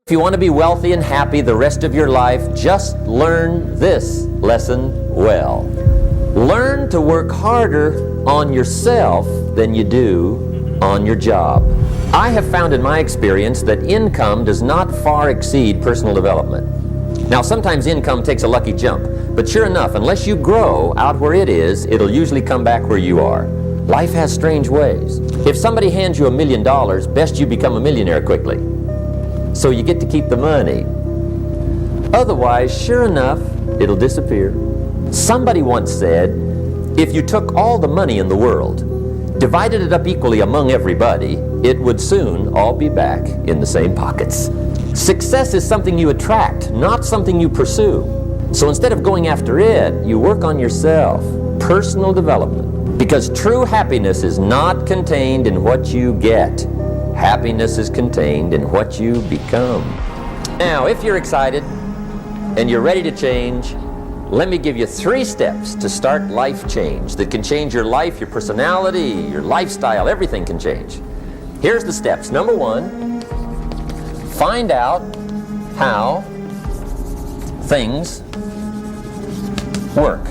If you want to be wealthy and happy the rest of your life, just learn this lesson well. Learn to work harder on yourself than you do on your job. I have found in my experience that income does not far exceed personal development. Now, sometimes income takes a lucky jump, but sure enough, unless you grow out where it is, it'll usually come back where you are. Life has strange ways. If somebody hands you $1 million, best you become a millionaire quickly, so you get to keep the money. Otherwise, sure enough, it'll disappear. Somebody once said, if you took all the money in the world, divided it up equally among everybody, it would soon all be back in the same pockets. Success is something you attract, not something you pursue. So instead of going after it, you work on yourself, personal development. Because true happiness is not contained in what you get. Happiness is contained in what you become. Now, if you're excited and you're ready to change, let me give you 3 steps to start life change that can change your life, your personality, your lifestyle, everything can change. Here's the steps. Number 1, find out how things work.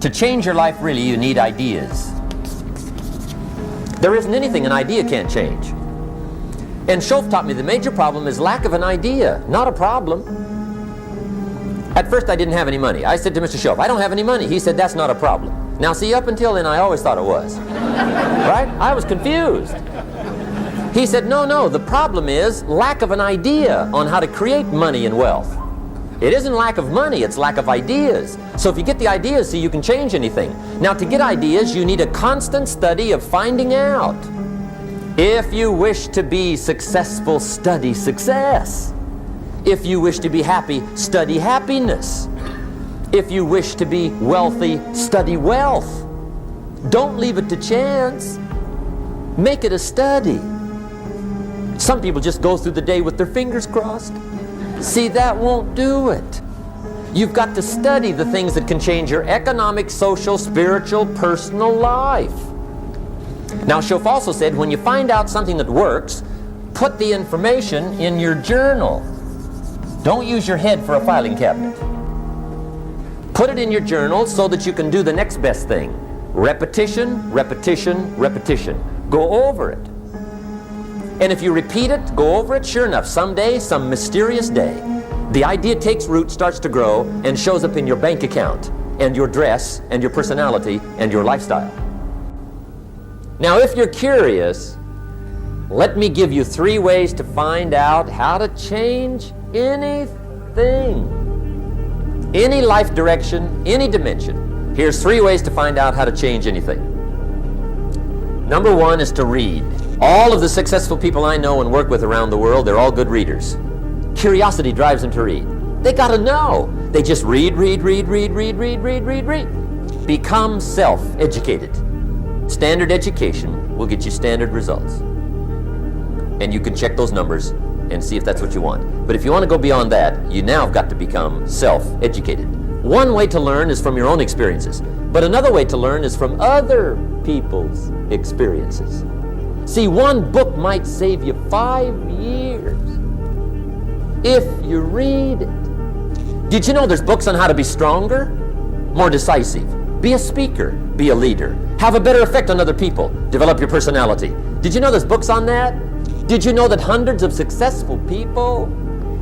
To change your life, really, you need ideas. There isn't anything an idea can't change. And Shoaff taught me the major problem is lack of an idea, not a problem. At first I didn't have any money. I said to Mr. Shoaff, I don't have any money. He said, that's not a problem. Now see, up until then I always thought it was. Right? I was confused. He said, no, the problem is lack of an idea on how to create money and wealth. It isn't lack of money, it's lack of ideas. So if you get the ideas, see, you can change anything. Now, to get ideas, you need a constant study of finding out. If you wish to be successful, study success. If you wish to be happy, study happiness. If you wish to be wealthy, study wealth. Don't leave it to chance. Make it a study. Some people just go through the day with their fingers crossed. See, that won't do it. You've got to study the things that can change your economic, social, spiritual, personal life. Now, Shoaff also said, when you find out something that works, put the information in your journal. Don't use your head for a filing cabinet. Put it in your journal so that you can do the next best thing. Repetition, repetition, repetition. Go over it. And if you repeat it, go over it, sure enough, someday, some mysterious day, the idea takes root, starts to grow, and shows up in your bank account, and your dress, and your personality, and your lifestyle. Now, if you're curious, let me give you 3 ways to find out how to change anything. Any life direction, any dimension. Here's 3 ways to find out how to change anything. Number 1 is to read. All of the successful people I know and work with around the world, they're all good readers. Curiosity drives them to read. They gotta know. They just read. Become self-educated. Standard education will get you standard results. And you can check those numbers and see if that's what you want. But if you want to go beyond that, you now have got to become self-educated. One way to learn is from your own experiences, but another way to learn is from other people's experiences. See, one book might save you 5 years if you read it. Did you know there's books on how to be stronger, more decisive, be a speaker, be a leader, have a better effect on other people, develop your personality? Did you know there's books on that? Did you know that hundreds of successful people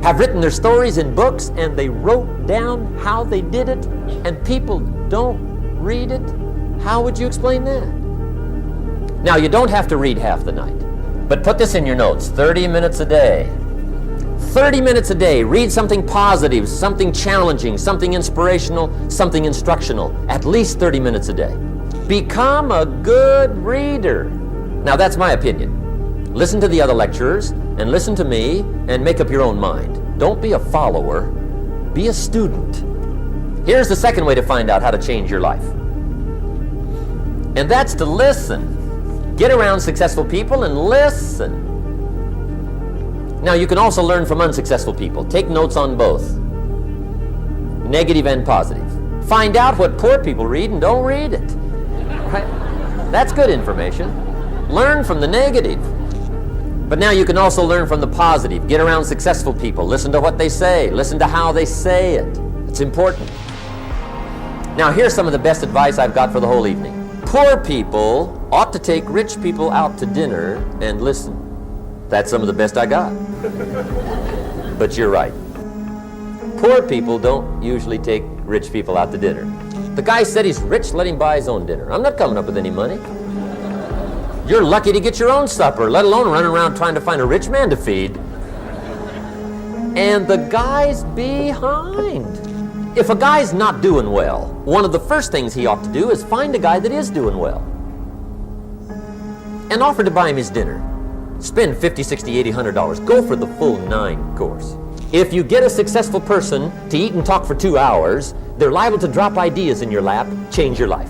have written their stories in books and they wrote down how they did it, and people don't read it? How would you explain that? Now, you don't have to read half the night, but put this in your notes, 30 minutes a day. 30 minutes a day, read something positive, something challenging, something inspirational, something instructional, at least 30 minutes a day. Become a good reader. Now, that's my opinion. Listen to the other lecturers, and listen to me, and make up your own mind. Don't be a follower, be a student. Here's the second way to find out how to change your life. And that's to listen. Get around successful people and listen. Now, you can also learn from unsuccessful people. Take notes on both, negative and positive. Find out what poor people read and don't read it. Right? That's good information. Learn from the negative. But now you can also learn from the positive. Get around successful people. Listen to what they say. Listen to how they say it. It's important. Now here's some of the best advice I've got for the whole evening. Poor people ought to take rich people out to dinner and listen. That's some of the best I got. But you're right. Poor people don't usually take rich people out to dinner. The guy said he's rich, let him buy his own dinner. I'm not coming up with any money. You're lucky to get your own supper, let alone running around trying to find a rich man to feed. And the guy's behind. If a guy's not doing well, one of the first things he ought to do is find a guy that is doing well and offer to buy him his dinner. Spend $50, $60, $80, $100. Go for the full 9 course. If you get a successful person to eat and talk for 2 hours, they're liable to drop ideas in your lap, change your life.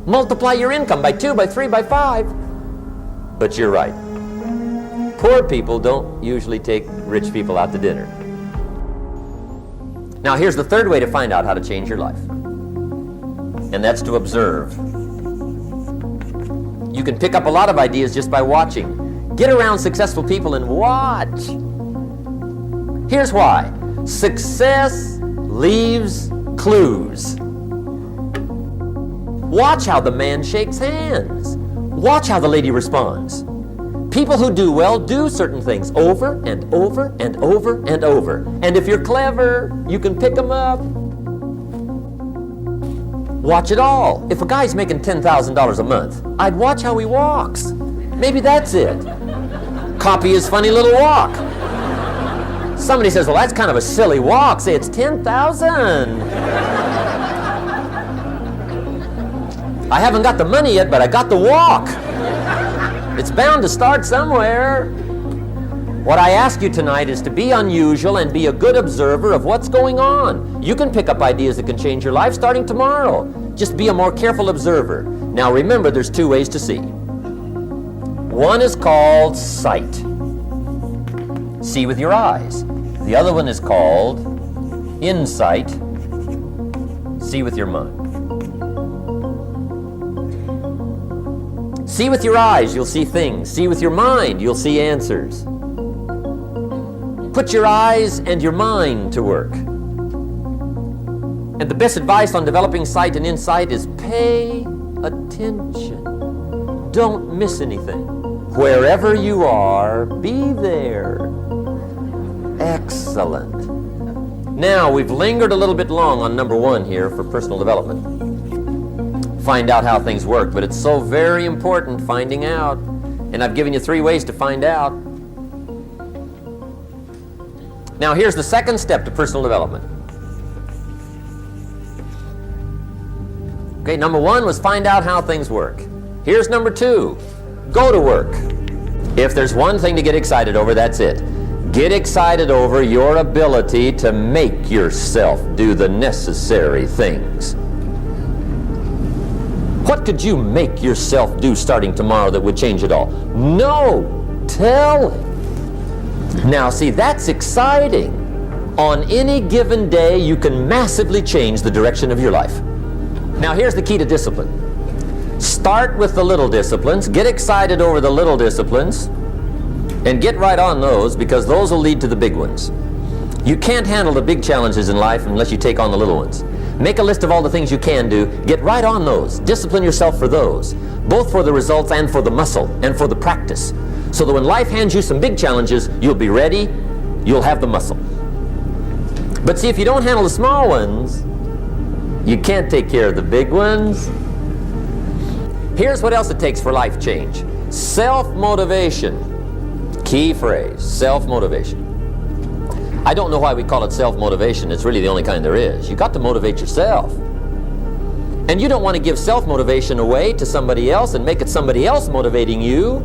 Multiply your income by 2, by 3, by 5. But you're right. Poor people don't usually take rich people out to dinner. Now here's the third way to find out how to change your life. And that's to observe. You can pick up a lot of ideas just by watching. Get around successful people and watch. Here's why. Success leaves clues. Watch how the man shakes hands. Watch how the lady responds. People who do well do certain things over and over and over and over. And if you're clever, you can pick them up. Watch it all. If a guy's making $10,000 a month, I'd watch how he walks. Maybe that's it. Copy his funny little walk. Somebody says, well, that's kind of a silly walk. Say, it's 10,000. I haven't got the money yet, but I got the walk. It's bound to start somewhere. What I ask you tonight is to be unusual and be a good observer of what's going on. You can pick up ideas that can change your life starting tomorrow. Just be a more careful observer. Now remember, there's 2 ways to see. One is called sight. See with your eyes. The other one is called insight. See with your mind. See with your eyes, you'll see things. See with your mind, you'll see answers. Put your eyes and your mind to work. And the best advice on developing sight and insight is pay attention. Don't miss anything. Wherever you are, be there. Excellent. Now, we've lingered a little bit long on number 1 here for personal development. Find out how things work, but it's so very important finding out. And I've given you 3 ways to find out. Now here's the second step to personal development. Okay, number 1 was find out how things work. Here's number 2, go to work. If there's one thing to get excited over, that's it. Get excited over your ability to make yourself do the necessary things. What could you make yourself do starting tomorrow that would change it all? No, tell him. Now see, that's exciting. On any given day, you can massively change the direction of your life. Now here's the key to discipline. Start with the little disciplines, get excited over the little disciplines, and get right on those, because those will lead to the big ones. You can't handle the big challenges in life unless you take on the little ones. Make a list of all the things you can do. Get right on those. Discipline yourself for those, both for the results and for the muscle and for the practice, so that when life hands you some big challenges, you'll be ready, you'll have the muscle. But see, if you don't handle the small ones, you can't take care of the big ones. Here's what else it takes for life change. Self-motivation. Key phrase, self-motivation. I don't know why we call it self-motivation. It's really the only kind there is. You got to motivate yourself. And you don't want to give self-motivation away to somebody else and make it somebody else motivating you.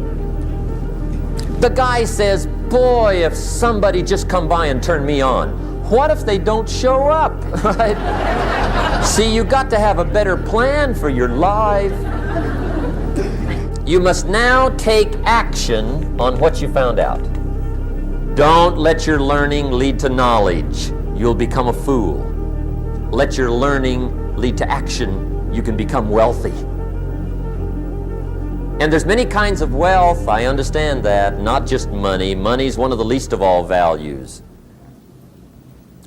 The guy says, boy, if somebody just come by and turn me on. What if they don't show up? Right? See, you got to have a better plan for your life. You must now take action on what you found out. Don't let your learning lead to knowledge. You'll become a fool. Let your learning lead to action. You can become wealthy. And there's many kinds of wealth, I understand that, not just money. Money's one of the least of all values.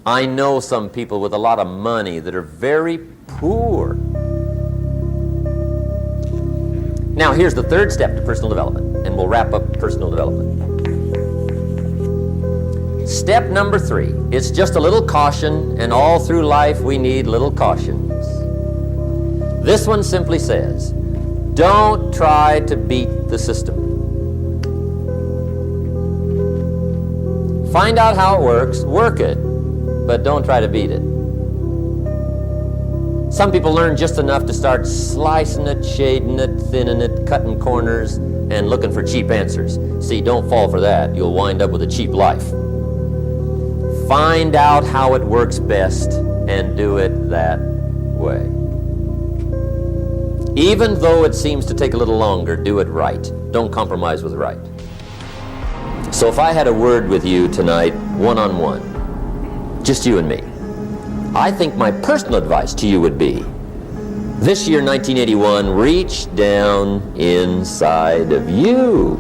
I know some people with a lot of money that are very poor. Now here's the third step to personal development, and we'll wrap up personal development. Step number 3, it's just a little caution, and all through life we need little cautions. This one simply says, don't try to beat the system. Find out how it works, work it, but don't try to beat it. Some people learn just enough to start slicing it, shading it, thinning it, cutting corners, and looking for cheap answers. See, don't fall for that. You'll wind up with a cheap life. Find out how it works best and do it that way. Even though it seems to take a little longer, do it right. Don't compromise with right. So if I had a word with you tonight, one-on-one, just you and me, I think my personal advice to you would be, this year, 1981, reach down inside of you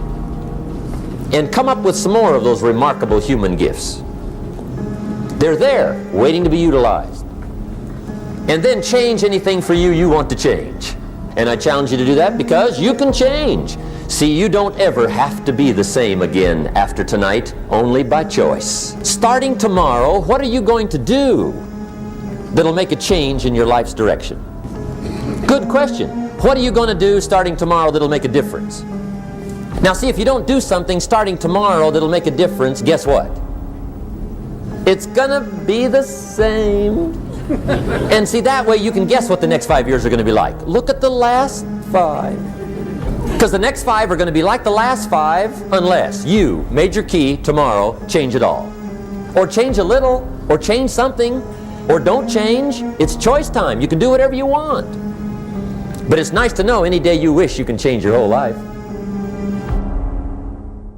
and come up with some more of those remarkable human gifts. They're there, waiting to be utilized. And then change anything for you want to change. And I challenge you to do that because you can change. See, you don't ever have to be the same again after tonight, only by choice. Starting tomorrow, what are you going to do that'll make a change in your life's direction? Good question. What are you going to do starting tomorrow that'll make a difference? Now see, if you don't do something starting tomorrow that'll make a difference, guess what? It's gonna be the same. And see, that way you can guess what the next 5 years are going to be like. Look at the last 5. Because the next 5 are going to be like the last 5 unless you, major key, tomorrow, change it all. Or change a little, or change something, or don't change. It's choice time. You can do whatever you want. But it's nice to know any day you wish you can change your whole life.